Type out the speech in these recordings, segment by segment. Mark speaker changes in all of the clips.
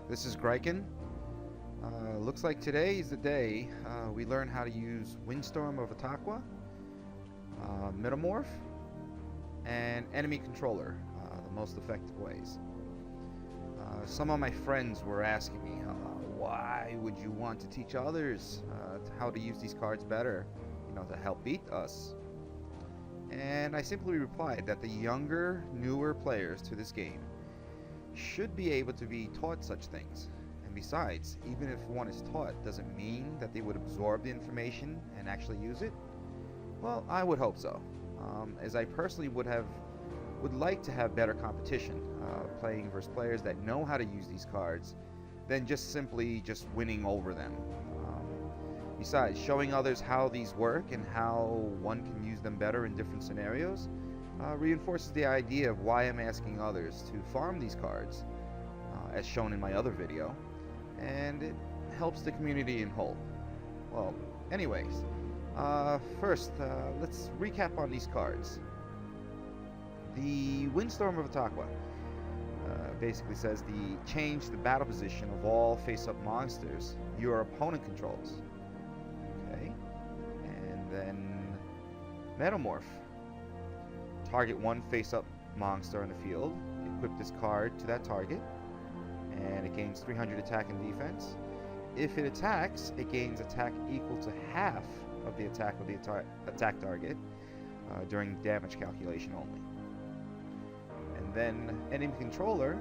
Speaker 1: This is GRYKAN. Looks like today is the day we learn how to use Windstorm of Etaqua, Metalmorph, and Enemy Controller, the most effective ways. Some of my friends were asking me, why would you want to teach others how to use these cards better, to help beat us? And I simply replied that the younger, newer players to this game should be able to be taught such things. And besides, even if one is taught, doesn't mean that they would absorb the information and actually use it. Well, I would hope so, as I personally would like to have better competition, playing versus players that know how to use these cards, than just simply winning over them. Besides, showing others how these work and how one can use them better in different scenarios reinforces the idea of why I'm asking others to farm these cards, as shown in my other video, and it helps the community in whole. Well, anyways, first, let's recap on these cards. The Windstorm of Etaqua basically says change the battle position of all face-up monsters your opponent controls. Okay, and then Metalmorph. Target one face-up monster on the field, equip this card to that target, and it gains 300 attack and defense. If it attacks, it gains attack equal to half of the attack of the attack target during damage calculation only. And then Enemy Controller,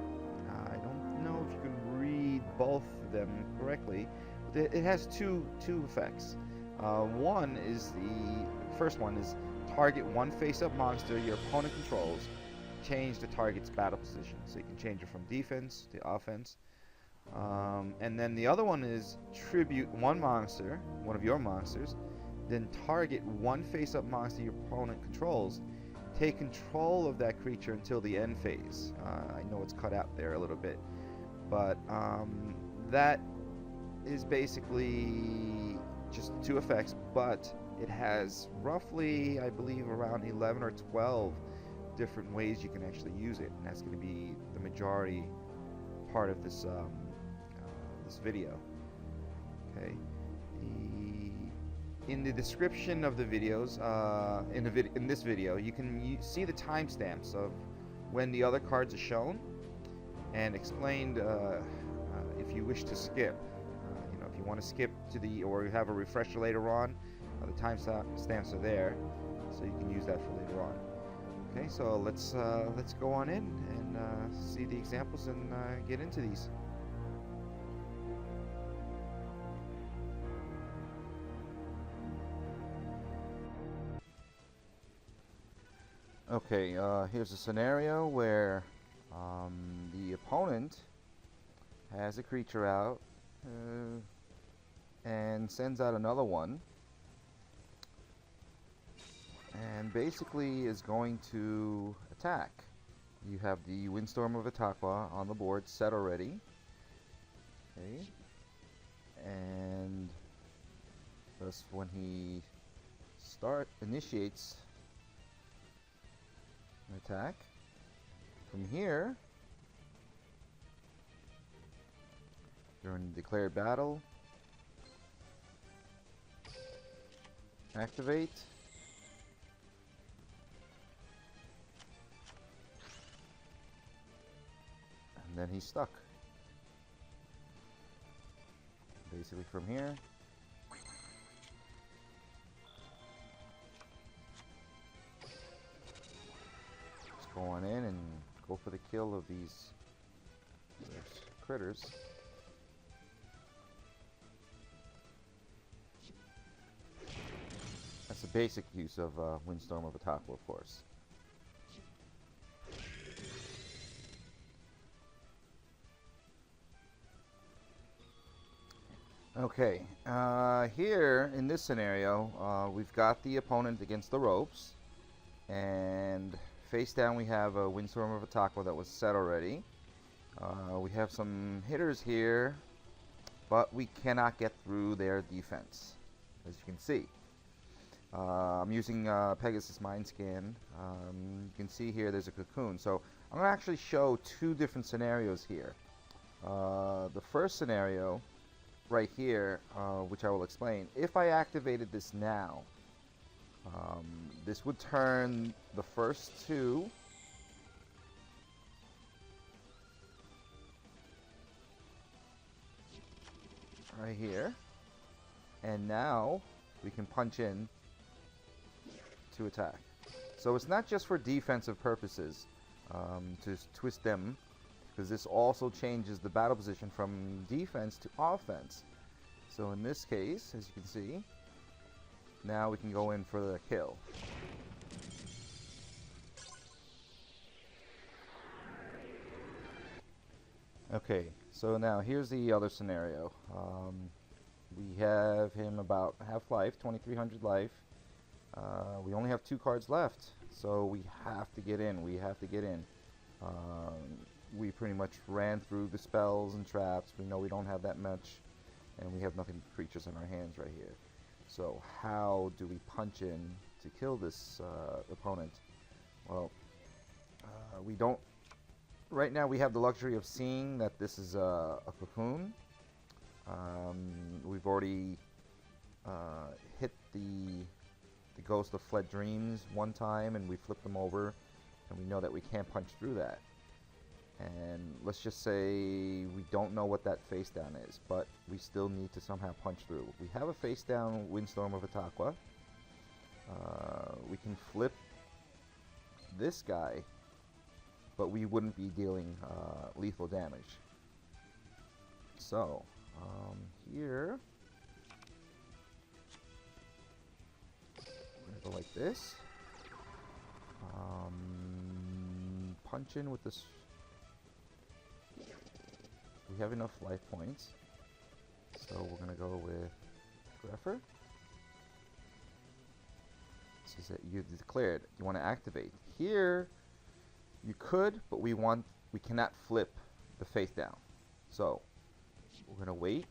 Speaker 1: I don't know if you can read both of them correctly, but it has two effects. The first one is target one face-up monster your opponent controls, change the target's battle position. So you can change it from defense to offense. And then the other one is tribute one monster, one of your monsters, then target one face-up monster your opponent controls. Take control of that creature until the end phase. I know it's cut out there a little bit, but that is basically just two effects, but it has roughly, I believe, around 11 or 12 different ways you can actually use it, and that's going to be the majority part of this this video. Okay. In the description of the videos, in this video, you can see the timestamps of when the other cards are shown and explained if you wish to skip. If you want to skip to or you have a refresher later on, the timestamps are there, so you can use that for later on. Okay, so let's go on in and see the examples and get into these. Okay, here's a scenario where the opponent has a creature out and sends out another one, and basically is going to attack. You have the Windstorm of Etaqua on the board set already. Okay, and thus when he initiates an attack from here, during the declared battle, activate, and then he's stuck. Basically from here, just go on in and go for the kill of these critters. That's the basic use of Windstorm of Etaqua, of course. Okay, here in this scenario, we've got the opponent against the ropes, and face down we have a Windstorm of Etaqua that was set already. We have some hitters here, but we cannot get through their defense, as you can see. I'm using Pegasus Mind Scan. You can see here there's a cocoon. So I'm going to actually show two different scenarios here. The first scenario right here, which I will explain, if I activated this now, this would turn the first two right here, and now we can punch in to attack. So it's not just for defensive purposes to twist them, because this also changes the battle position from defense to offense. So in this case, as you can see, now we can go in for the kill. Okay, so now here's the other scenario. We have him about half life, 2300 life. We only have 2 cards left, so we have to get in. We pretty much ran through the spells and traps. We know we don't have that much, and we have nothing but creatures in our hands right here. So how do we punch in to kill this opponent? Well, we don't. Right now we have the luxury of seeing that this is a cocoon. We've already hit the Ghost of Fled Dreams one time, and we flipped them over, and we know that we can't punch through that. And let's just say we don't know what that face down is, but we still need to somehow punch through. We have a face down Windstorm of Etaqua. We can flip this guy, but we wouldn't be dealing lethal damage. So here we're gonna go like this. Punch in with this. We have enough life points, so we're gonna go with Greffer. This is it. You declared you want to activate. Here you could, but we cannot flip the face down. So we're gonna wait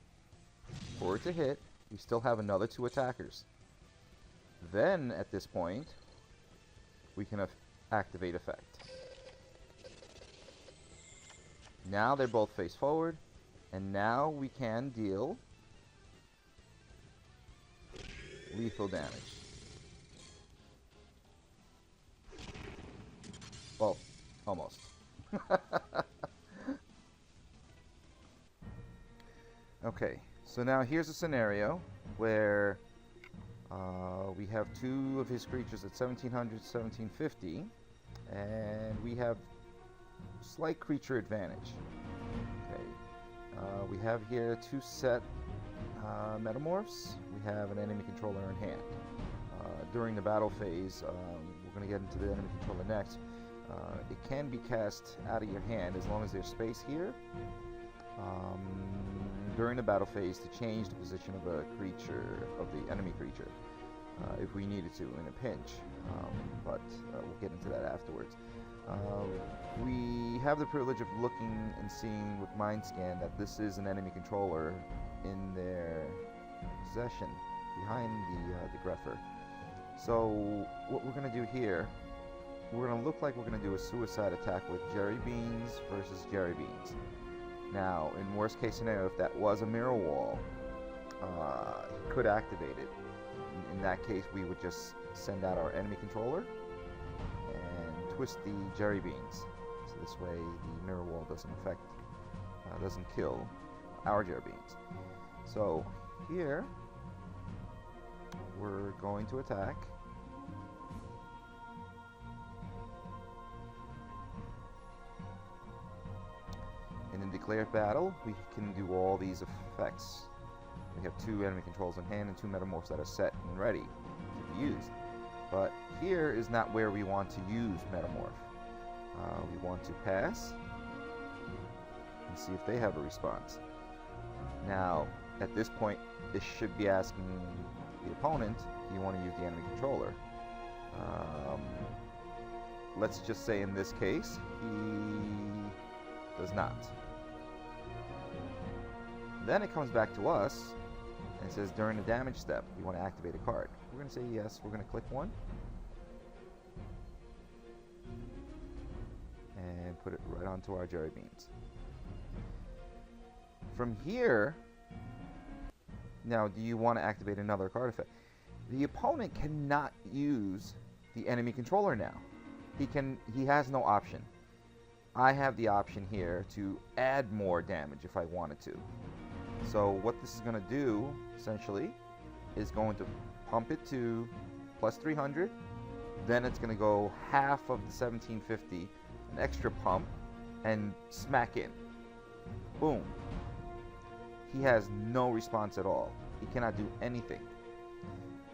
Speaker 1: for it to hit. We still have another 2 attackers. Then at this point we can activate effect. Now they're both face forward, and now we can deal lethal damage. Well, almost. Okay, so now here's a scenario where we have 2 of his creatures at 1700, 1750, and we have slight creature advantage. Okay, we have here 2 set Metalmorphs. We have an enemy controller in hand. During the battle phase, we're going to get into the enemy controller next. It can be cast out of your hand as long as there's space here during the battle phase to change the position of a creature, of the enemy creature, if we needed to in a pinch. But we'll get into that afterwards. We have the privilege of looking and seeing with Mind Scan that this is an enemy controller in their possession behind the Greffer. So what we're going to do here, we're going to look like we're going to do a suicide attack with Jerry Beans versus Jerry Beans. Now, in worst case scenario, if that was a mirror wall, he could activate it. In that case, we would just send out our enemy controller and twist the Jerry Beans. So this way the mirror wall doesn't kill our Jerry Beans. So here, we're going to attack. And in declared battle, we can do all these effects. We have 2 enemy controls in hand and 2 metamorphs that are set and ready to be used. But here is not where we want to use Metalmorph. We want to pass and see if they have a response. Now, at this point, this should be asking the opponent, do you want to use the enemy controller? Let's just say in this case, he does not. Then it comes back to us and it says during the damage step, you want to activate a card. We're going to say yes. We're going to click 1 and put it right onto our Jerry Beans. from here, now do you want to activate another card effect? The opponent cannot use the enemy controller now. He has no option. I have the option here to add more damage if I wanted to. So what this is going to do, essentially, is going to pump it to plus 300. Then it's going to go half of the 1750, an extra pump, and smack in. Boom. He has no response at all. He cannot do anything.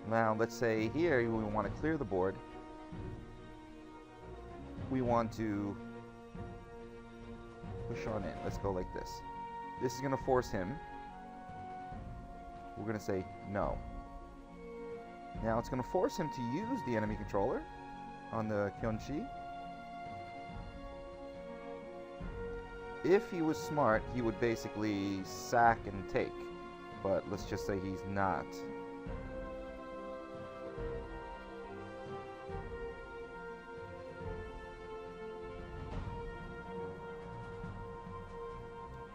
Speaker 1: Now, let's say here we want to clear the board. We want to push on in. Let's go like this. This is going to force him. We're going to say no. Now it's going to force him to use the enemy controller on the Kyonchi. If he was smart, he would basically sack and take. But let's just say he's not.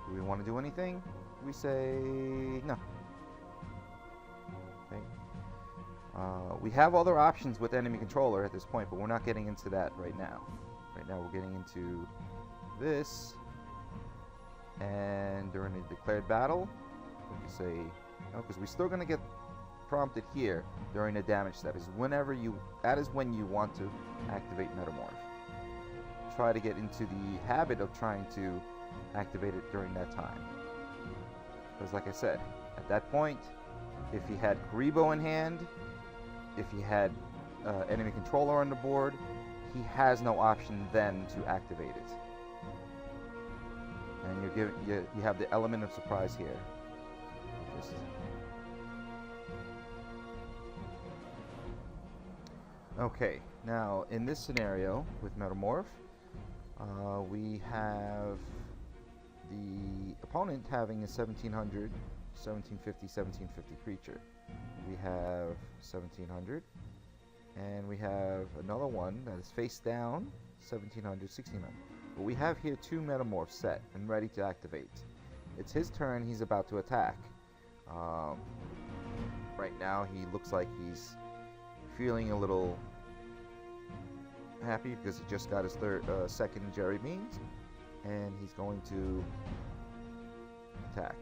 Speaker 1: Do we want to do anything? We say no. Okay. We have other options with enemy controller at this point, but we're not getting into that right now. Right now we're getting into this. And during a declared battle, we can say no, because we're still going to get prompted here during the damage step. That is when you want to activate Metalmorph. Try to get into the habit of trying to activate it during that time. Because like I said, at that point, if he had GRYKAN in hand, if he had enemy controller on the board, he has no option then to activate it. And you have the element of surprise here. Okay, now in this scenario with Metalmorph, we have the opponent having a 1700, 1750, 1750 creature. We have 1700, and we have another one that is face down, 1700, 1600. But we have here two Metalmorphs set and ready to activate. It's his turn. He's about to attack. Right now he looks like he's feeling a little happy because he just got his second Jerry Beans, and he's going to attack.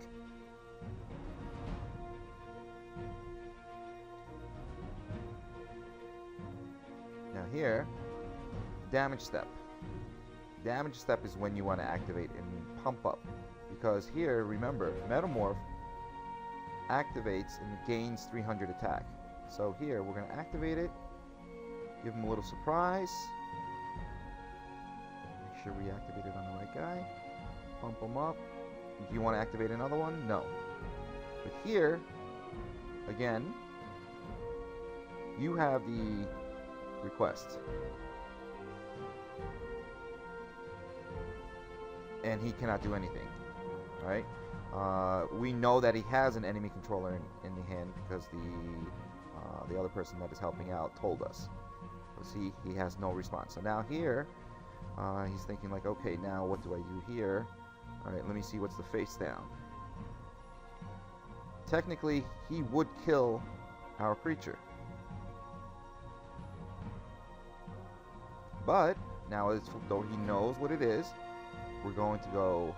Speaker 1: Now here, damage step. Damage step is when you want to activate and pump up, because here, remember, Metalmorph activates and gains 300 attack. So here we're going to activate it, give him a little surprise, make sure we activate it on the right guy, pump him up. Do you want to activate another one? No. But here, again, you have the request. And he cannot do anything. Right? We know that he has an enemy controller in the hand because the other person that is helping out told us. So he has no response. So now here, he's thinking like, okay, now what do I do here? Alright, let me see what's the face down. Technically, he would kill our creature. But, now though he knows what it is, we're going to go,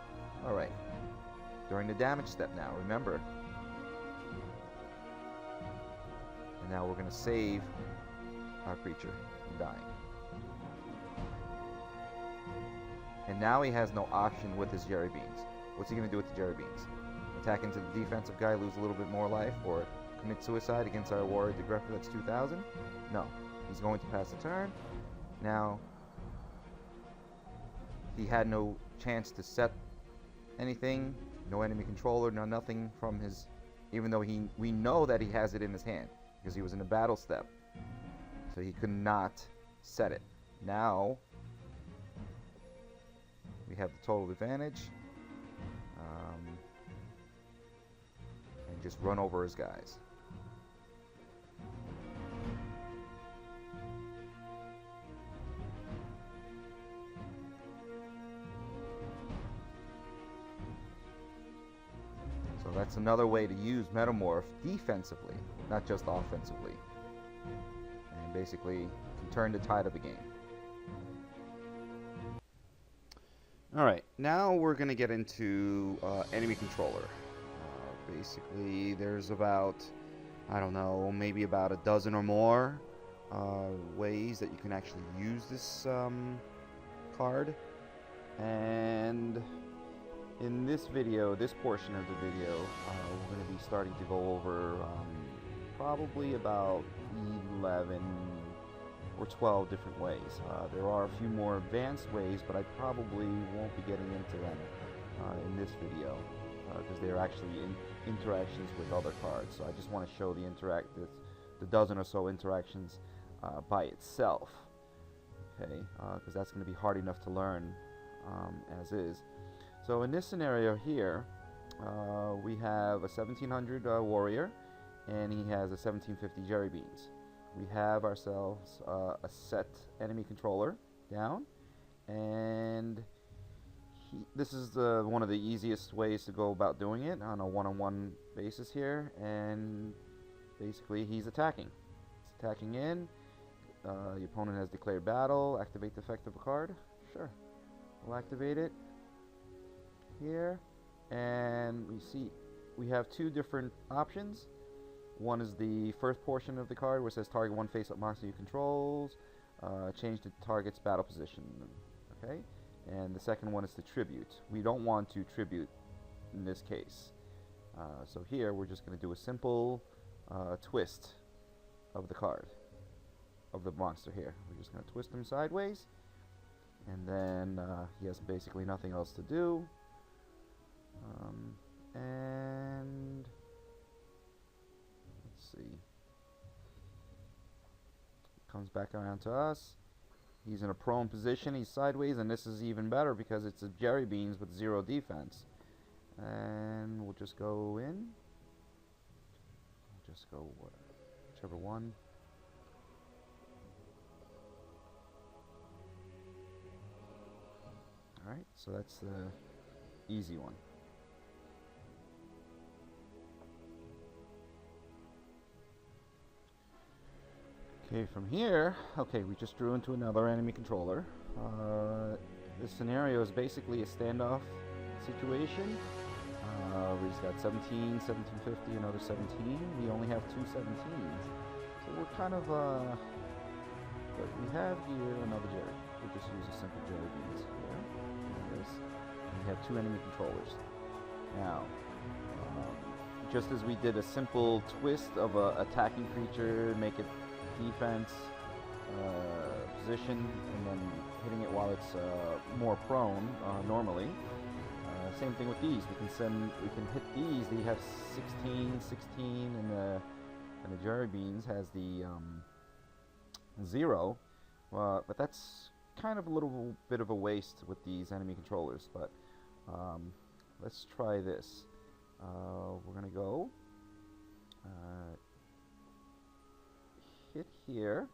Speaker 1: alright, during the damage step now, remember. And now we're going to save our creature from dying. And now he has no option with his Jerry Beans. What's he going to do with the Jerry Beans? Attack into the defensive guy, lose a little bit more life, or commit suicide against our warrior Degreffer that's 2000? No. He's going to pass the turn. Now, he had no chance to set anything, no enemy controller, no nothing from his, even though we know that he has it in his hand, because he was in a battle step. So he could not set it. Now, we have the total advantage. And just run over his guys. That's another way to use Metalmorph defensively, not just offensively. And basically can turn the tide of the game. Alright, now we're going to get into Enemy Controller. Basically, there's about, I don't know, maybe about a dozen or more ways that you can actually use this card. And in this video, this portion of the video, we're going to be starting to go over probably about 11 or 12 different ways. There are a few more advanced ways, but I probably won't be getting into them in this video because they are actually interactions with other cards. So I just want to show the dozen or so interactions by itself, okay? Because that's going to be hard enough to learn as is. So in this scenario here, we have a 1700 warrior, and he has a 1750 Jerry Beans. We have ourselves a set enemy controller down, and this is one of the easiest ways to go about doing it on a one-on-one basis here. And basically he's attacking. He's attacking in. The opponent has declared battle. Activate the effect of a card. Sure. We'll activate it here, and we see we have two different options. One is the first portion of the card where it says target one face-up monster you controls, change the target's battle position, okay? And the second one is the tribute. We don't want to tribute in this case. So here we're just going to do a simple twist of the card, of the monster here. We're just going to twist him sideways, and then he has basically nothing else to do. And see. Comes back around to us. He's in a prone position. He's sideways, and this is even better because it's a Jerry Beans with 0 defense. And we'll just go in. We'll just go whichever one. Alright, so that's the easy one. Okay, from here, okay, we just drew into another enemy controller. This scenario is basically a standoff situation. He's got 17, 1750, another 17. We only have 2 17s. So we're kind of, but we have here another Jerry. We'll just use a simple Jerry Beans here. And we have 2 enemy controllers. Now, just as we did a simple twist of a attacking creature, make it defense position, and then hitting it while it's more prone normally. Same thing with these. We can hit these. They have 16, and the Jerry Beans has the 0. But that's kind of a little bit of a waste with these enemy controllers. But let's try this. We're gonna go hit here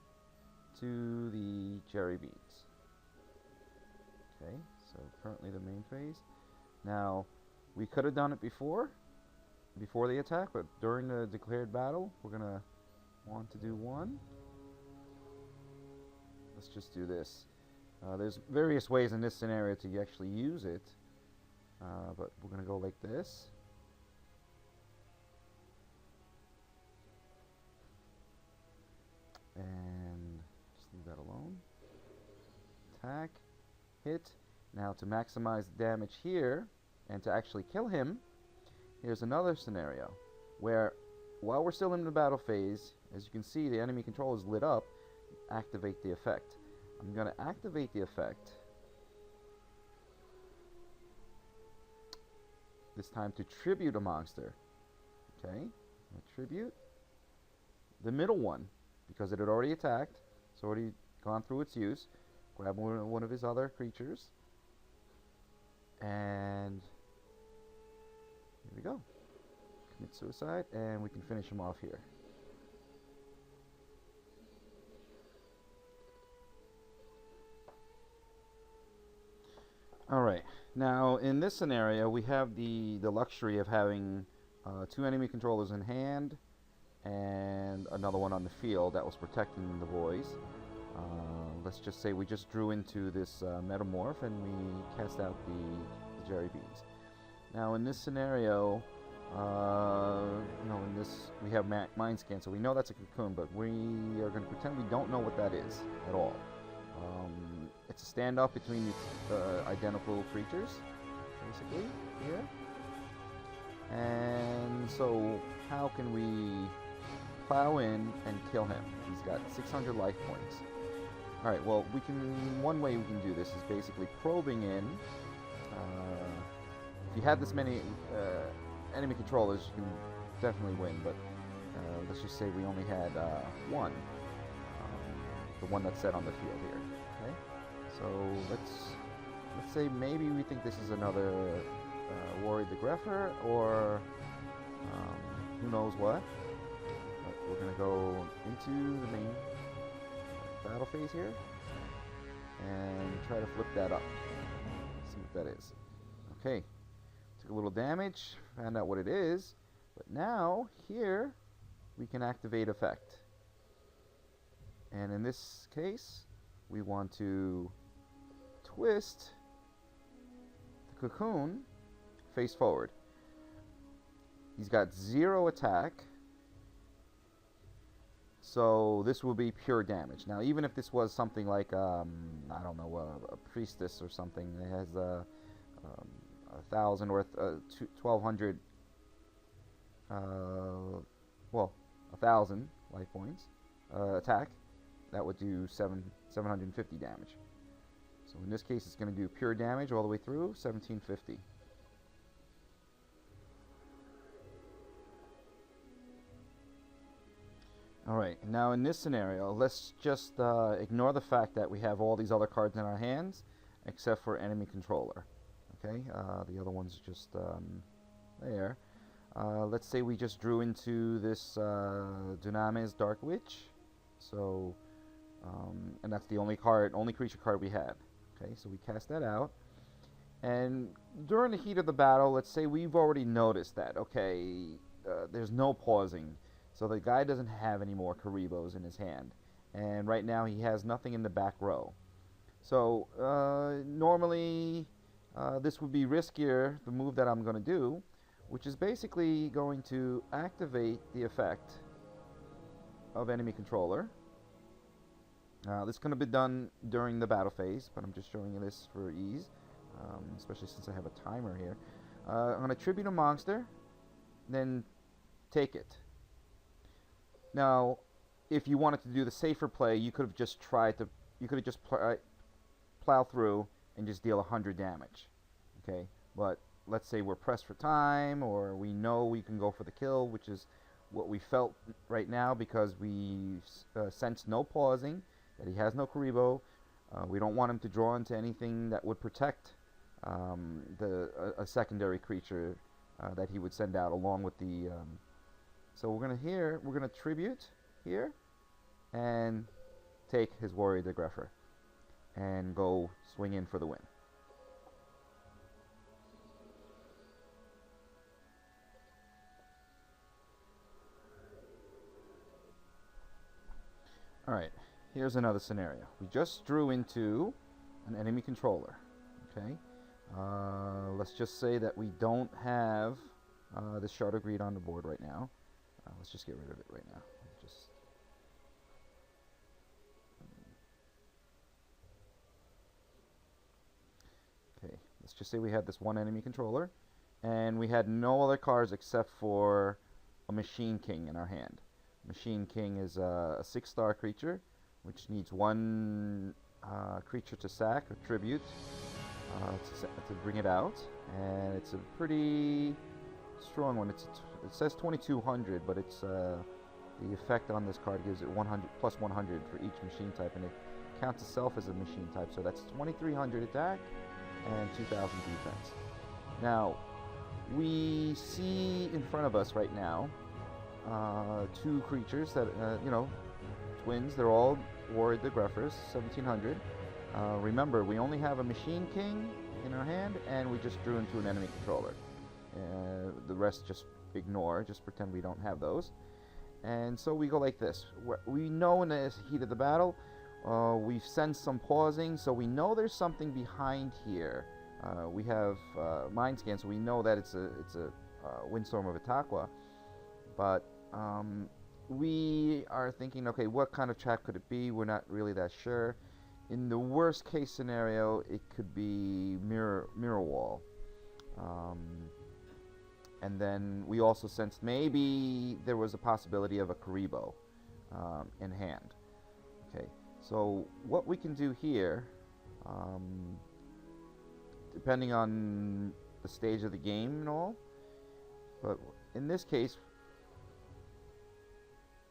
Speaker 1: to the Jerry Beans. Okay, so currently the main phase. Now, we could have done it before the attack, but during the declared battle, we're gonna want to do one. Let's just do this. There's various ways in this scenario to actually use it, but we're gonna go like this. And just leave that alone. Attack, hit. Now to maximize the damage here and to actually kill him, here's another scenario where while we're still in the battle phase, as you can see the enemy controller is lit up. Activate the effect. I'm going to activate the effect this time to tribute a monster. Okay, tribute the middle one, because it had already attacked. It's already gone through its use. Grab one of his other creatures, and here we go. Commit suicide, and we can finish him off here. Alright, now in this scenario we have the luxury of having 2 enemy controllers in hand, and another one on the field that was protecting the boys. Let's just say we just drew into this Metalmorph and we cast out the Jerry Beans. Now in this scenario, in this we have Mind Scan, so we know that's a cocoon, but we are going to pretend we don't know what that is at all. It's a standoff between these identical creatures, basically, here. And so how can we plow in and kill him? He's got 600 life points. Alright, well, one way we can do this is basically probing in. If you had this many enemy controllers, you can definitely win, but let's just say we only had one. The one that's set on the field here. Okay? So let's say maybe we think this is another Warrior the Grepher, or who knows what. But we're going to go into the main battle phase here and try to flip that up. See what that is. Okay, took a little damage, found out what it is, but now here we can activate effect. And in this case, we want to twist the cocoon face forward. He's got 0 attack, so this will be pure damage. Now, even if this was something like, I don't know, a priestess or something that has 1,000 or 1,200, 1,000 life points attack, that would do 750 damage. So in this case, it's going to do pure damage all the way through, 1750. Alright, now in this scenario, let's just ignore the fact that we have all these other cards in our hands, except for Enemy Controller. Okay, the other one's just there. Let's say we just drew into this Dunamis Dark Witch. So, and that's the only creature card we had. Okay, so we cast that out. And during the heat of the battle, let's say we've already noticed that, okay, there's no pausing. So the guy doesn't have any more Karibos in his hand. And right now he has nothing in the back row. So normally this would be riskier, the move that I'm going to do, which is basically going to activate the effect of Enemy Controller. This is going to be done during the battle phase, but I'm just showing you this for ease, especially since I have a timer here. I'm going to tribute a monster, then take it. Now, if you wanted to do the safer play, you could have just plow through and just deal 100 damage. Okay, but let's say we're pressed for time, or we know we can go for the kill, which is what we felt right now because we sense no pausing, that he has no Karibo. We don't want him to draw into anything that would protect a secondary creature that he would send out along with the. So we're gonna tribute here, and take his Warrior the Grepher, and go swing in for the win. Alright, here's another scenario. We just drew into an enemy controller. Okay, let's just say that we don't have the Shard of Greed on the board right now. Let's just get rid of it right now. Okay, let's just say we had this one enemy controller, and we had no other cards except for a Machine King in our hand. Machine King is a 6-star creature, which needs one creature to sack or tribute to bring it out, and it's a pretty strong one. It says 2200, but it's the effect on this card gives it 100 plus 100 for each machine type, and it counts itself as a machine type. So that's 2300 attack and 2000 defense. Now we see in front of us right now 2 creatures that twins. They're all Warrior the Greffers, 1700. Remember, we only have a Machine King in our hand, and we just drew into an enemy controller. The rest just ignore. Just pretend we don't have those. And so we go like this. We know in the heat of the battle, we've sensed some pausing, so we know there's something behind here. We have mind scan, so we know that it's a Windstorm of Etaqua. But we are thinking, okay, what kind of trap could it be? We're not really that sure. In the worst case scenario, it could be mirror wall. And then we also sensed maybe there was a possibility of a Karibo in hand. Okay, so what we can do here, depending on the stage of the game and all, but in this case,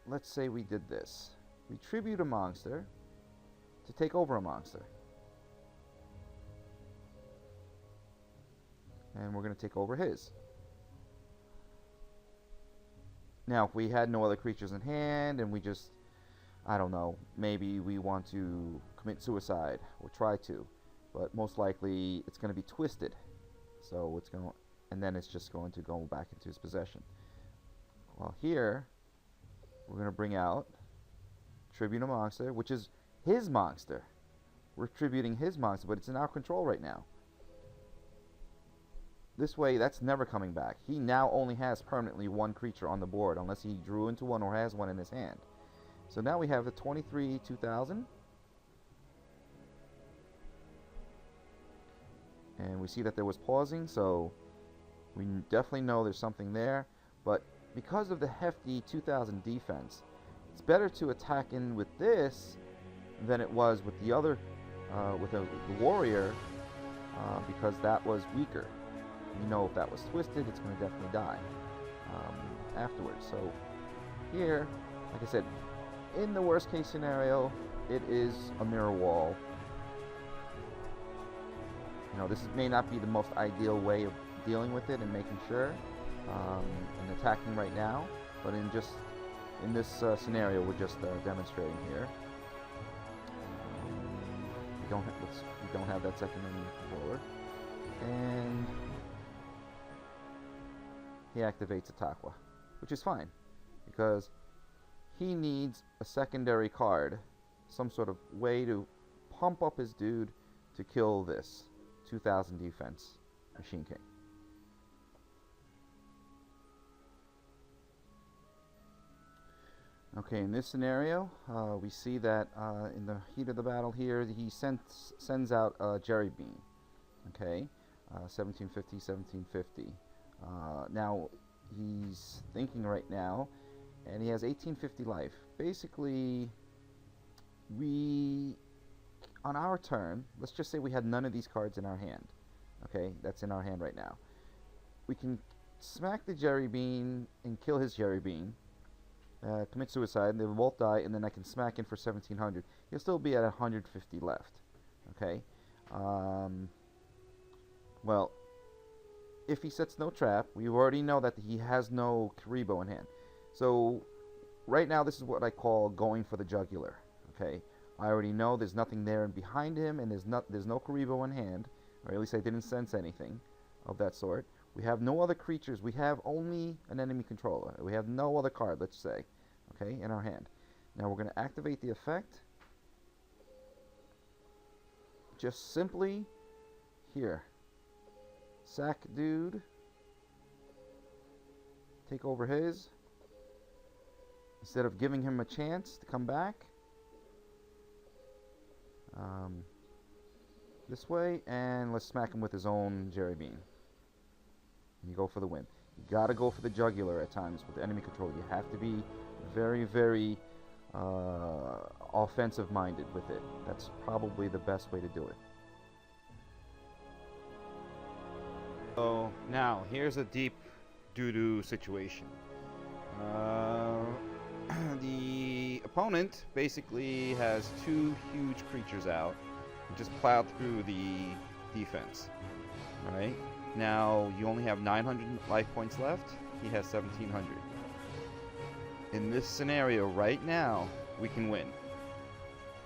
Speaker 1: let's say we did this. We tribute a monster to take over a monster. And we're going to take over his. Now, if we had no other creatures in hand and we just, I don't know, maybe we want to commit suicide or try to, but most likely it's going to be twisted. So it's going to, and then it's just going to go back into his possession. Well, here we're going to bring out tribute a monster, which is his monster. We're tributing his monster, but it's in our control right now. This way, that's never coming back. He now only has permanently one creature on the board, unless he drew into one or has one in his hand. So now we have the 23-2000. And we see that there was pausing, so we definitely know there's something there. But because of the hefty 2000 defense, it's better to attack in with this than it was with the other, with the warrior, because that was weaker. You know, if that was twisted, it's going to definitely die afterwards. So here, like I said, in the worst case scenario, it is a mirror wall. You know, this may not be the most ideal way of dealing with it and making sure and attacking right now, but in this scenario, we're just demonstrating here. We don't have that second enemy controller, and he activates Etaqua, which is fine, because he needs a secondary card, some sort of way to pump up his dude to kill this 2000 defense Machine King. Okay, in this scenario, we see that in the heat of the battle here, he sends out Jerry Bean. Okay, 1750, 1750. Now, he's thinking right now, and he has 1850 life. Basically, on our turn, let's just say we had none of these cards in our hand. Okay, that's in our hand right now. We can smack the Jerry Bean and kill his Jerry Bean, commit suicide, and they will both die, and then I can smack in for 1700. He'll still be at 150 left. Okay, well, if he sets no trap, we already know that he has no Karibo in hand. So right now, this is what I call going for the jugular. Okay, I already know there's nothing there and behind him, and there's no Karibo in hand, or at least I didn't sense anything of that sort. We have no other creatures. We have only an enemy controller. We have no other card, let's say, okay, in our hand. Now we're going to activate the effect. Just simply here. Sack dude. Take over his. Instead of giving him a chance to come back. This way, and let's smack him with his own Jerry Bean. And you go for the win. You gotta go for the jugular at times with the enemy control. You have to be very, very offensive minded with it. That's probably the best way to do it. So now here's a deep doo-doo situation. The opponent basically has two huge creatures out and just plowed through the defense. Alright? Now you only have 900 life points left. He has 1700. In this scenario right now, we can win.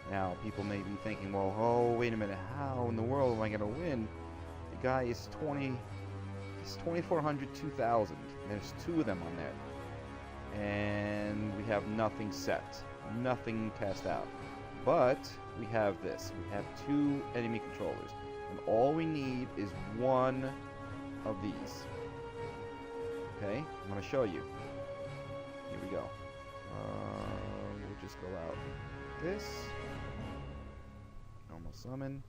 Speaker 1: Now people may be thinking, well, oh, wait a minute, how in the world am I going to win? The guy is 20 It's 2400, 2000. There's 2 of them on there. And we have nothing set. Nothing cast out. But we have this. We have 2 enemy controllers. And all we need is 1 of these. Okay? I'm going to show you. Here we go. We'll just go out like this. Normal summon.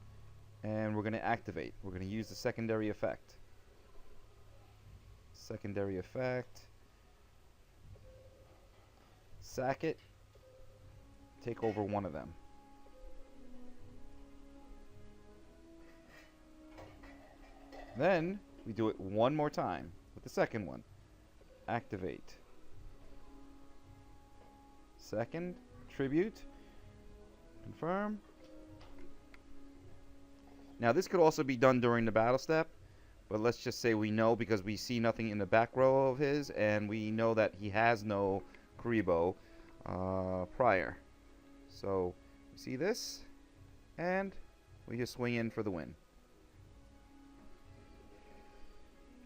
Speaker 1: And we're going to activate. We're going to use the secondary effect. Secondary effect. Sack it. Take over 1 of them. Then we do it 1 more time with the second one. Activate. Second. Tribute. Confirm. Now this could also be done during the battle step, but let's just say we know because we see nothing in the back row of his, and we know that he has no Kuriboh prior. So we see this, and we just swing in for the win.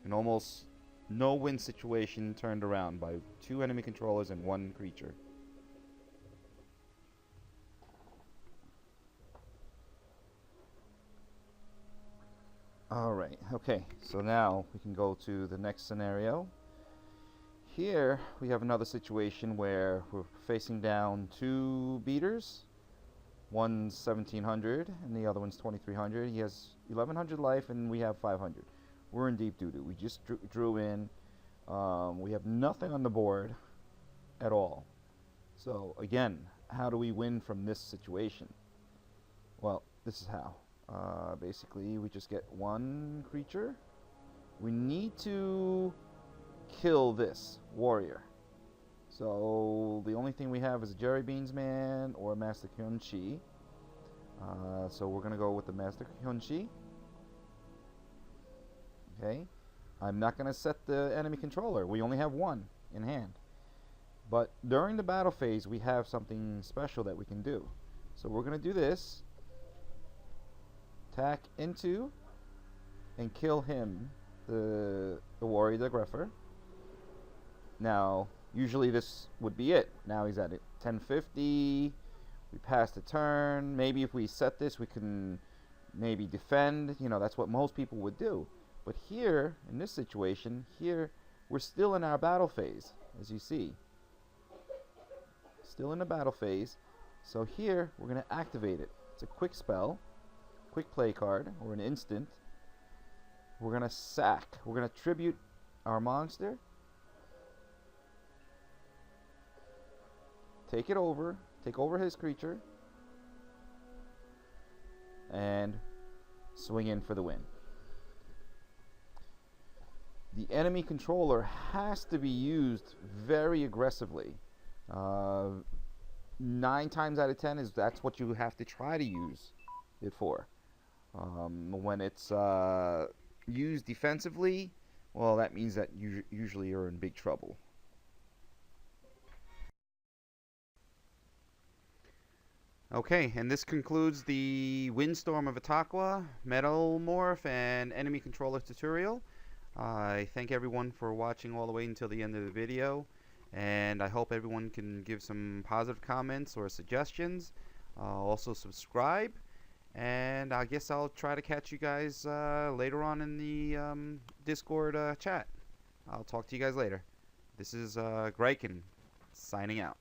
Speaker 1: An almost no win situation turned around by 2 enemy controllers and 1 creature. Alright, okay, so now we can go to the next scenario. Here we have another situation where we're facing down 2 beaters. One's 1700 and the other one's 2300. He has 1100 life and we have 500. We're in deep doo-doo. We just drew in. We have nothing on the board at all. So again, how do we win from this situation? Well, this is how. Basically, we just get 1 creature. We need to kill this warrior. So the only thing we have is a Jerry Beans Man or a Master Kyunchi. So we're going to go with the Master Kyunchi. Okay. I'm not going to set the enemy controller. We only have 1 in hand. But during the battle phase, we have something special that we can do. So we're going to do this. Attack into and kill him, the warrior, the Greffer. Now, usually this would be it. Now he's at 1050. We pass the turn. Maybe if we set this, we can maybe defend. You know, that's what most people would do. But here, in this situation, here, we're still in our battle phase, as you see. Still in the battle phase. So here, we're going to activate it. It's a quick spell. Quick play card, or an instant. We're going to sack. We're going to tribute our monster. Take it over. Take over his creature. And swing in for the win. The enemy controller has to be used very aggressively. 9 times out of 10 that's what you have to try to use it for. When it's used defensively, well, that means that you usually are in big trouble. Okay, and this concludes the Windstorm of Etaqua, Metalmorph and Enemy Controller tutorial. I thank everyone for watching all the way until the end of the video, and I hope everyone can give some positive comments or suggestions. Also subscribe, and I guess I'll try to catch you guys later on in the Discord chat. I'll talk to you guys later. This is GRYKAN signing out.